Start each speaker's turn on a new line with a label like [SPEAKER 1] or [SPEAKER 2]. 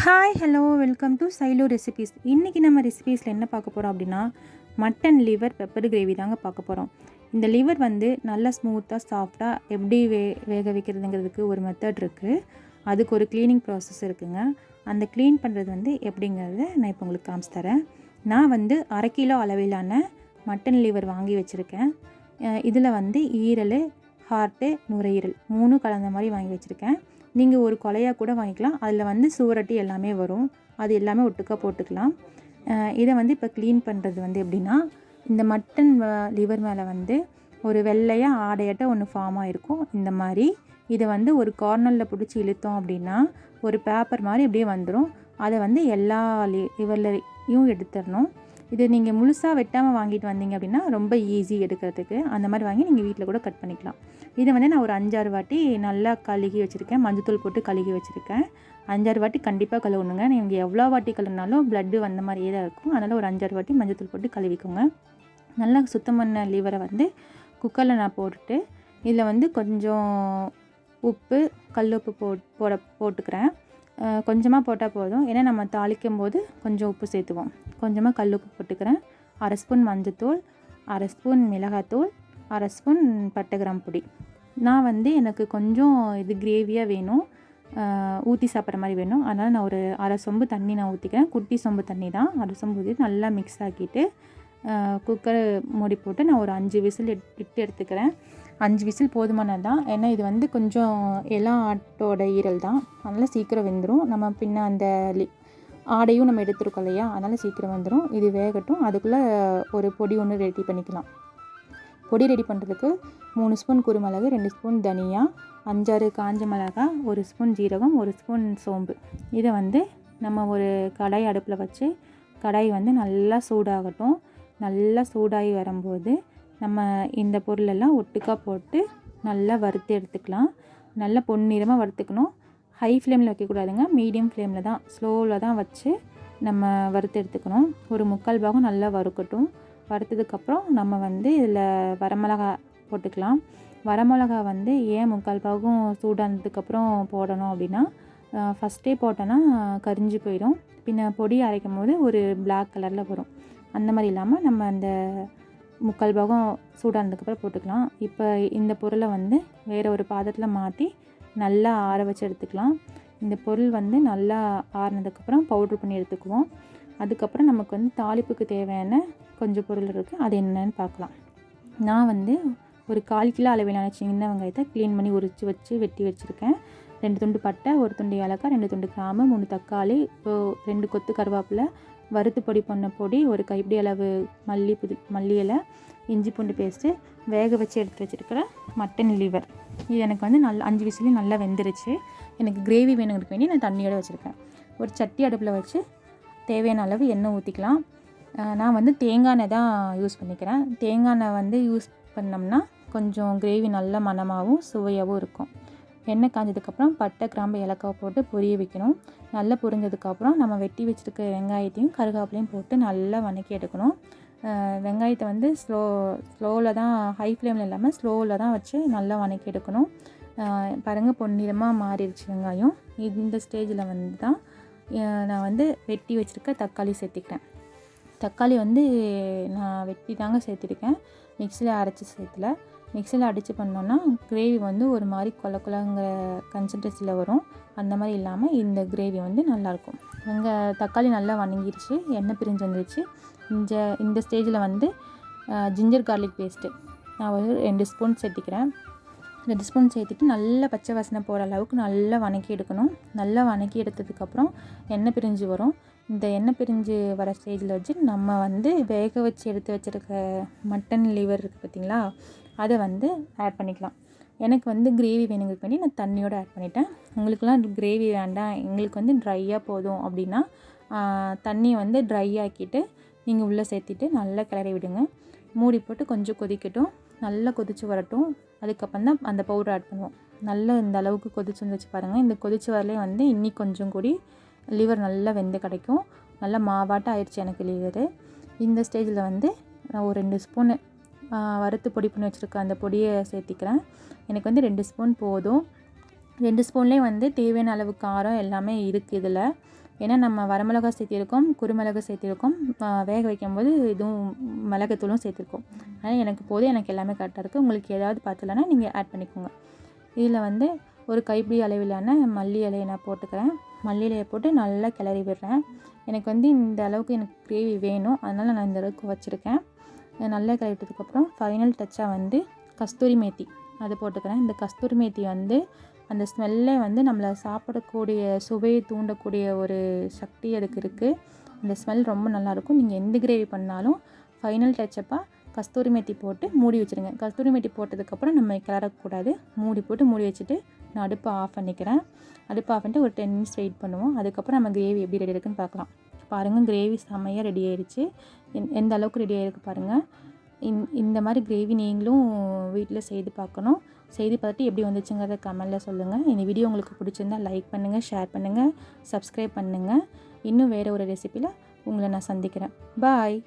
[SPEAKER 1] Hi hello welcome to Xylo recipes. இன்றைக்கி நம்ம ரெசிபீஸில் என்ன பார்க்க போகிறோம் அப்படின்னா மட்டன் லிவர் பெப்பர் கிரேவி தாங்க பார்க்க போகிறோம். இந்த லிவர் வந்து நல்லா ஸ்மூத்தாக சாஃப்டாக எப்படி வேக வைக்கிறதுங்கிறதுக்கு ஒரு மெத்தட் இருக்குது. அதுக்கு ஒரு க்ளீனிங் ப்ராசஸ் இருக்குதுங்க. அந்த க்ளீன் பண்ணுறது வந்து எப்படிங்கிறத நான் இப்போ உங்களுக்கு காமிச்சு தரேன். நான் வந்து 1/2 கிலோ அளவிலான மட்டன் லிவர் வாங்கி வச்சுருக்கேன். இதில் வந்து ஈரல், ஹார்ட்டு, நுரையீரல் 3 கலந்த மாதிரி வாங்கி வச்சுருக்கேன். நீங்கள் ஒரு கொலையாக கூட வாங்கிக்கலாம். அதில் வந்து சுவரொட்டி எல்லாமே வரும். அது எல்லாமே ஒட்டுக்கா போட்டுக்கலாம். இதை வந்து இப்போ க்ளீன் பண்ணுறது வந்து எப்படின்னா, இந்த மட்டன் லிவர் மேலே வந்து ஒரு வெள்ளையாக ஆடையாட்ட ஒன்று ஃபார்ம் ஆகிருக்கும். இந்த மாதிரி இதை வந்து ஒரு கார்னரில் பிடிச்சி இழுத்தோம் அப்படின்னா ஒரு பேப்பர் மாதிரி அப்படியே வந்துடும். அதை வந்து எல்லா லிவர்லையும் எடுத்துடணும். இது நீங்கள் முழுசாக வெட்டாமல் வாங்கிட்டு வந்தீங்க அப்படின்னா ரொம்ப ஈஸி எடுக்கிறதுக்கு. அந்த மாதிரி வாங்கி நீங்கள் வீட்டில் கூட கட் பண்ணிக்கலாம். இதை வந்து நான் ஒரு 5-6 வாட்டி நல்லா கழுகி வச்சுருக்கேன். மஞ்சத்தூள் போட்டு கழுகி வச்சுருக்கேன். 5-6 வாட்டி கண்டிப்பாக கழுவணுங்க. நீங்கள் எவ்வளோ வாட்டி கழுவினாலும் ப்ளட்டு வந்த மாதிரியே தான் இருக்கும். அதனால் ஒரு 5-6 வாட்டி மஞ்சத்தூள் போட்டு கழுவிக்கோங்க. நல்லா சுத்தம் பண்ண லிவரை வந்து குக்கரில் நான் போட்டுட்டு இதில் வந்து கொஞ்சம் உப்பு, கல்லுப்பு போட்டுக்கிறேன். கொஞ்சமாக போட்டால் போதும். ஏன்னா நம்ம தாளிக்கும் போது கொஞ்சம் உப்பு சேர்த்துவோம். கொஞ்சமாக கல்லுப்பு போட்டுக்கிறேன். 1/2 ஸ்பூன் மஞ்சத்தூள், 1/2 ஸ்பூன் மிளகாத்தூள், 1/2 ஸ்பூன் பட்டை கிராம்பு பொடி. நான் வந்து எனக்கு கொஞ்சம் இது கிரேவியாக வேணும், ஊற்றி சாப்பிட்ற மாதிரி வேணும். அதனால் நான் ஒரு 1/2 சொம்பு தண்ணி நான் ஊற்றிக்கிறேன். குட்டி சொம்பு தண்ணி தான். 1/2 சொம்பு ஊற்றி நல்லா மிக்ஸ் ஆக்கிட்டு குக்கர் மூடி போட்டு நான் ஒரு 5 விசில் விட்டு எடுத்துக்கிறேன். 5 விசில் போதுமானது தான். ஏன்னா இது வந்து கொஞ்சம் எல்லாம் ஆட்டோட ஈரல் தான். அதனால் சீக்கிரம் வெந்துடும். நம்ம பின்ன அந்த ஆடையும் நம்ம எடுத்துருக்கோம் இல்லையா, அதனால் சீக்கிரம் வந்துடும். இது வேகட்டும். அதுக்குள்ளே ஒரு பொடி ஒன்று ரெடி பண்ணிக்கலாம். பொடி ரெடி பண்ணுறதுக்கு 3 ஸ்பூன் குருமிளகு, 2 ஸ்பூன் தனியா, 5-6 காஞ்ச மிளகாய், 1 ஸ்பூன் ஜீரகம், 1 ஸ்பூன் சோம்பு. இதை வந்து நம்ம ஒரு கடாய் அடுப்பில் வச்சு கடாய் வந்து நல்லா சூடாகட்டும். நல்லா சூடாகி வரும்போது நம்ம இந்த பொருளெல்லாம் ஒட்டுக்கா போட்டு நல்லா வறுத்து எடுத்துக்கலாம். நல்லா பொன்னிறமாக வறுத்துக்கணும். ஹை ஃப்ளேமில் வைக்கக்கூடாதுங்க. மீடியம் ஃப்ளேமில் தான், ஸ்லோவில் தான் வச்சு நம்ம வறுத்து எடுத்துக்கணும். ஒரு 3/4 பாகம் நல்லா வறுக்கட்டும். வறுத்ததுக்கப்புறம் நம்ம வந்து இதில் வரமிளகா போட்டுக்கலாம். வரமிளகா வந்து ஏன் 3/4 பாகம் சூடானதுக்கப்புறம் போடணும் அப்படின்னா, ஃபஸ்ட்டே போட்டோன்னா கரிஞ்சு போயிடும். பின்ன பொடி அரைக்கும் போது ஒரு பிளாக் கலரில் வரும். அந்த மாதிரி இல்லாமல் நம்ம அந்த 3/4 பாகம் சூடானதுக்கப்புறம் போட்டுக்கலாம். இப்போ இந்த பொருளை வந்து வேறு ஒரு பாத்திரத்தில் மாற்றி நல்லா ஆற வச்சு எடுத்துக்கலாம். இந்த பொருள் வந்து நல்லா ஆறினதுக்கப்புறம் பவுட்ரு பண்ணி எடுத்துக்குவோம். அதுக்கப்புறம் நமக்கு வந்து தாளிப்புக்கு தேவையான கொஞ்சம் பொருள் இருக்குது. அது என்னென்னு பார்க்கலாம். நான் வந்து ஒரு 1/4 கிலோ அளவிலான சின்ன வெங்காயத்தை க்ளீன் பண்ணி உரித்து வச்சு வெட்டி வச்சுருக்கேன். 2 துண்டு பட்டை, 1 துண்டு ஏலக்காய், 2 துண்டு கிராம்பு, 3 தக்காளி, 2 கொத்து கருவேப்பிலை, வறுத்து பொடி பண்ண பொடி, ஒரு கைப்பிடி அளவு மல்லி இலை, இஞ்சி பூண்டு பேஸ்ட்டு, வேக வச்சு எடுத்து வச்சுருக்கிற மட்டன் லிவர். இது எனக்கு வந்து நல்லா 5 விசிலையும் நல்லா வெந்துருச்சு. எனக்கு கிரேவி வேணுங்கிறதுக்கு வேண்டி நான் தண்ணியோடு வச்சுருக்கேன். ஒரு சட்டி அடுப்பில் வச்சு தேவையான அளவு எண்ணெய் ஊற்றிக்கலாம். நான் வந்து தேங்காய் எண்ணெய் தான் யூஸ் பண்ணிக்கிறேன். தேங்காய் எண்ணெய் வந்து யூஸ் பண்ணோம்னா கொஞ்சம் கிரேவி நல்ல மணமாகவும் சுவையாகவும் இருக்கும். எண்ணெய் காஞ்சதுக்கப்புறம் பட்டை, கிராம்பு, ஏலக்காவை போட்டு பொரிய வைக்கணும். நல்லா பொரிஞ்சதுக்கப்புறம் நம்ம வெட்டி வச்சுருக்க வெங்காயத்தையும் கருவேப்பிலையும் போட்டு நல்லா வதக்கி எடுக்கணும். வெங்காயத்தை வந்து ஸ்லோவில் தான், ஹை ஃப்ளேமில் இல்லாமல் ஸ்லோவில் தான் வச்சு நல்லா வதக்கி எடுக்கணும். பாருங்கள், பொன்னிறமாக மாறிடுச்சு வெங்காயம். இந்த ஸ்டேஜில் வந்து தான் நான் வந்து வெட்டி வச்சுருக்க தக்காளி சேர்த்திக்கிறேன். தக்காளி வந்து நான் வெட்டி தாங்க சேர்த்துருக்கேன். மிக்சியில் அரைச்சி சேர்த்துல. மிக்சியில் அடித்து பண்ணோன்னா கிரேவி வந்து ஒரு மாதிரி கொலங்கிற கன்சிஸ்டன்சியில் வரும். அந்த மாதிரி இல்லாமல் இந்த கிரேவி வந்து நல்லாயிருக்கும். தக்காளி நல்லா வணங்கிடுச்சு, எண்ணெய் பிரிஞ்சு வந்துடுச்சு. இந்த ஸ்டேஜில் வந்து ஜிஞ்சர் கார்லிக் பேஸ்ட்டு நான் ஒரு 2 ஸ்பூன் சேர்த்திக்கிறேன். 2 ஸ்பூன் சேர்த்துட்டு நல்லா பச்சை வாசனை போகிற அளவுக்கு நல்லா வதக்கி எடுக்கணும். நல்லா வதக்கி எடுத்ததுக்கப்புறம் எண்ணெய் பிரிஞ்சு வரும். இந்த எண்ணெய் பிரிஞ்சு வர ஸ்டேஜில் வச்சு நம்ம வந்து வேக வச்சு எடுத்து வச்சுருக்க மட்டன் லிவர் இருக்குது பார்த்திங்களா, அதை வந்து ஆட் பண்ணிக்கலாம். எனக்கு வந்து கிரேவி வேணுங்கிறது பண்ணி நான் தண்ணியோடு ஆட் பண்ணிட்டேன். உங்களுக்குலாம் கிரேவி வேண்டாம், எங்களுக்கு வந்து ட்ரையாக போதும் அப்படின்னா தண்ணியை வந்து ட்ரை ஆக்கிட்டு நீங்கள் உள்ளே சேர்த்திட்டு நல்லா கிளறி விடுங்க. மூடி போட்டு கொஞ்சம் கொதிக்கட்டும். நல்லா கொதித்து வரட்டும். அதுக்கப்புறம் தான் அந்த பவுடர் ஆட் பண்ணுவோம். நல்லா இந்த அளவுக்கு கொதிச்சு வந்துச்சு பாருங்கள். இந்த கொதிச்சு வரலே வந்து இன்னி கொஞ்சம் கூடி லிவர் நல்லா வெந்து கிடைக்கும். நல்லா மாவாட்டம் ஆயிடுச்சு எனக்கு லிவரு. இந்த ஸ்டேஜில் வந்து நான் ஒரு 2 ஸ்பூனு வறுத்து பொடி பண்ணி வச்சுருக்க அந்த பொடியை சேர்த்திக்கிறேன். எனக்கு வந்து 2 ஸ்பூன் போதும். 2 ஸ்பூன்லேயே வந்து தேவையான அளவு காரம் எல்லாமே இருக்குது இதில். ஏன்னா நம்ம வரமிளகா சேர்த்திருக்கோம், குறுமிளகு சேர்த்திருக்கோம், வேக வைக்கும்போது இதுவும் மிளகுத்தூளும் சேர்த்துருக்கோம். அதனால் எனக்கு போதும், எனக்கு எல்லாமே கரெக்டாக இருக்குது. உங்களுக்கு ஏதாவது பத்தலைன்னா நீங்கள் ஆட் பண்ணிக்கோங்க. இதில் வந்து ஒரு கைப்பிடி அளவிலான மல்லி இலையை நான் போட்டுக்கிறேன். மல்லி இலையை போட்டு நல்லா கிளறி விடுறேன். எனக்கு வந்து இந்த அளவுக்கு எனக்கு கிரேவி வேணும், அதனால் நான் இந்த அளவுக்கு வச்சுருக்கேன். நல்லா கிளறிட்டதுக்கப்புறம் ஃபைனல் டச்சாக வந்து கஸ்தூரி மேத்தி அது போட்டுக்கிறேன். இந்த கஸ்தூரி மேத்தி வந்து அந்த ஸ்மெல்லே வந்து நம்மளை சாப்பிடக்கூடிய சுவையை தூண்டக்கூடிய ஒரு சக்தி அதுக்கு இருக்குது. அந்த ஸ்மெல் ரொம்ப நல்லாயிருக்கும். நீங்கள் எந்த கிரேவி பண்ணாலும் ஃபைனல் டச்சப்பாக கஸ்தூரி மேத்தி போட்டு மூடி வச்சுருங்க. கஸ்தூரி மேத்தி போட்டதுக்கப்புறம் நம்ம கிளறக்கூடாது. மூடி போட்டு மூடி வச்சுட்டு நான் அடுப்பை ஆஃப் பண்ணிக்கிறேன். அடுப்பை ஆஃப் பண்ணிட்டு ஒரு 10 மினிட்ஸ் வெயிட் பண்ணுவோம். அதுக்கப்புறம் நம்ம கிரேவி எப்படி ரெடி இருக்குன்னு பார்க்கலாம். பாருங்கள், கிரேவி செம்மையாக ரெடி ஆயிடுச்சு. எந்த அளவுக்கு ரெடி ஆகிருக்கு பாருங்கள். இந்த மாதிரி கிரேவி நீங்களும் வீட்டில் செய்து பார்க்கணும். செய்து பார்த்துட்டு எப்படி வந்துச்சுங்கிறத கமெண்டில் சொல்லுங்கள். இந்த வீடியோ உங்களுக்கு பிடிச்சிருந்தால் லைக் பண்ணுங்கள், ஷேர் பண்ணுங்கள், சப்ஸ்கிரைப் பண்ணுங்கள். இன்னும் வேறு ஒரு ரெசிப்பியில் உங்களை நான் சந்திக்கிறேன். பாய்.